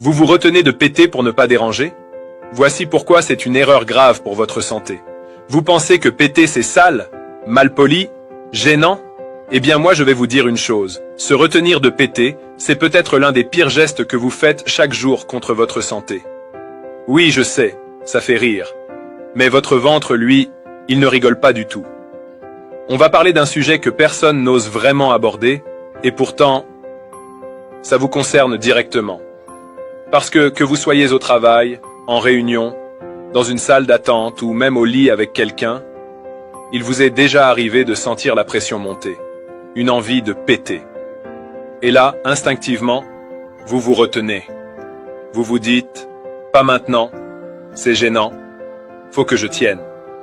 Vous vous retenez de péter pour ne pas déranger? Voici pourquoi c'est une erreur grave pour votre santé. Vous pensez que péter c'est sale, malpoli, gênant? Eh bien moi je vais vous dire une chose, se retenir de péter, c'est peut-être l'un des pires gestes que vous faites chaque jour contre votre santé. Oui, je sais, ça fait rire. Mais votre ventre, lui, il ne rigole pas du tout. On va parler d'un sujet que personne n'ose vraiment aborder, et pourtant, ça vous concerne directement. Parce que vous soyez au travail, en réunion, dans une salle d'attente ou même au lit avec quelqu'un, il vous est déjà arrivé de sentir la pression monter, une envie de péter. Et là, instinctivement, vous vous retenez. Vous vous dites, pas maintenant, c'est gênant, faut que je tienne.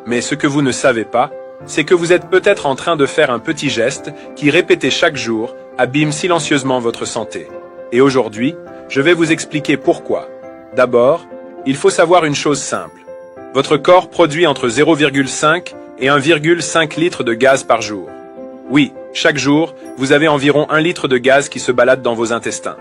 Mais ce que vous ne savez pas, c'est que vous êtes peut-être en train de faire un petit geste qui, répété chaque jour, abîme silencieusement votre santé. Et aujourd'hui, je vais vous expliquer pourquoi. D'abord, il faut savoir une chose simple. Votre corps produit entre 0,5 et 1,5 litres de gaz par jour. Oui, chaque jour, vous avez environ 1 litre de gaz qui se balade dans vos intestins.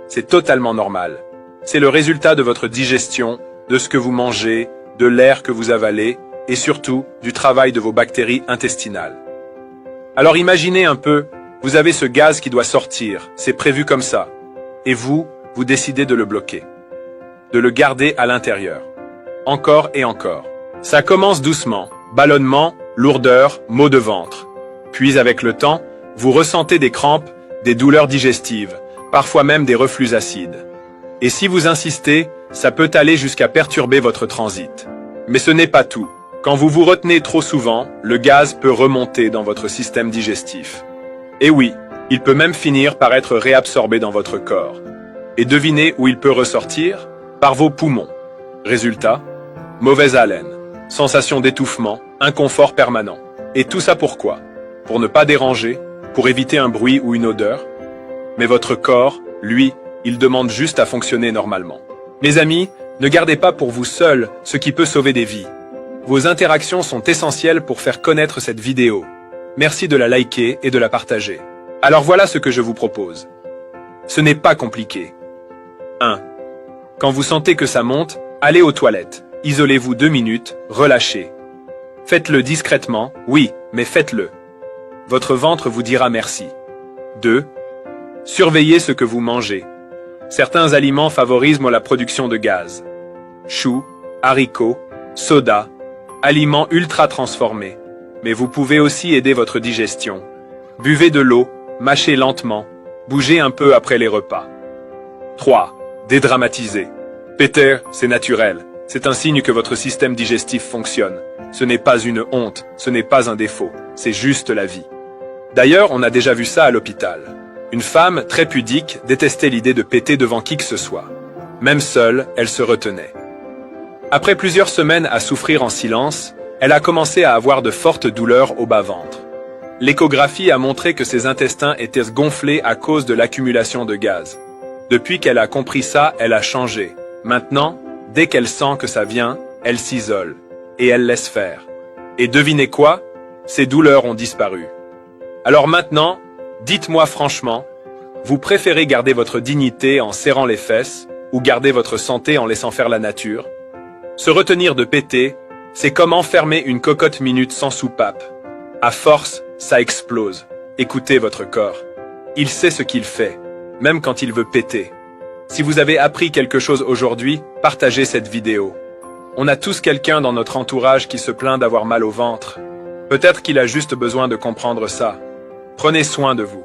C'est totalement normal. C'est le résultat de votre digestion, de ce que vous mangez, de l'air que vous avalez, et surtout du travail de vos bactéries intestinales. Alors imaginez un peu, vous avez ce gaz qui doit sortir, c'est prévu comme ça. Et vous décidez de le bloquer. De le garder à l'intérieur. Encore et encore. Ça commence doucement, ballonnement, lourdeur, maux de ventre. Puis avec le temps, vous ressentez des crampes, des douleurs digestives, parfois même des reflux acides. Et si vous insistez, ça peut aller jusqu'à perturber votre transit. Mais ce n'est pas tout. Quand vous vous retenez trop souvent, le gaz peut remonter dans votre système digestif. Et oui, il peut même finir par être réabsorbé dans votre corps. Et devinez où il peut ressortir? Par vos poumons. Résultat, mauvaise haleine, sensation d'étouffement, inconfort permanent. Et tout ça pourquoi? Pour ne pas déranger, pour éviter un bruit ou une odeur? Mais votre corps, lui, il demande juste à fonctionner normalement. Mes amis, ne gardez pas pour vous seul ce qui peut sauver des vies. Vos interactions sont essentielles pour faire connaître cette vidéo. Merci de la liker et de la partager. Alors voilà ce que je vous propose. Ce n'est pas compliqué. 1. Quand vous sentez que ça monte, allez aux toilettes. Isolez-vous 2 minutes, relâchez. Faites-le discrètement, oui, mais faites-le. Votre ventre vous dira merci. 2. Surveillez ce que vous mangez. Certains aliments favorisent la production de gaz. Choux, haricots, soda, aliments ultra transformés. Mais vous pouvez aussi aider votre digestion. Buvez de l'eau, mâchez lentement, bougez un peu après les repas. 3. Dédramatisez. Péter, c'est naturel. C'est un signe que votre système digestif fonctionne. Ce n'est pas une honte, ce n'est pas un défaut, c'est juste la vie. D'ailleurs, on a déjà vu ça à l'hôpital. Une femme, très pudique, détestait l'idée de péter devant qui que ce soit. Même seule, elle se retenait. Après plusieurs semaines à souffrir en silence, elle a commencé à avoir de fortes douleurs au bas-ventre. L'échographie a montré que ses intestins étaient gonflés à cause de l'accumulation de gaz. Depuis qu'elle a compris ça, elle a changé. Maintenant, dès qu'elle sent que ça vient, elle s'isole. Et elle laisse faire. Et devinez quoi? Ses douleurs ont disparu. Alors maintenant, dites-moi franchement, vous préférez garder votre dignité en serrant les fesses ou garder votre santé en laissant faire la nature? Se retenir de péter, c'est comme enfermer une cocotte minute sans soupape. À force, ça explose. Écoutez votre corps. Il sait ce qu'il fait, même quand il veut péter. Si vous avez appris quelque chose aujourd'hui, partagez cette vidéo. On a tous quelqu'un dans notre entourage qui se plaint d'avoir mal au ventre. Peut-être qu'il a juste besoin de comprendre ça. Prenez soin de vous.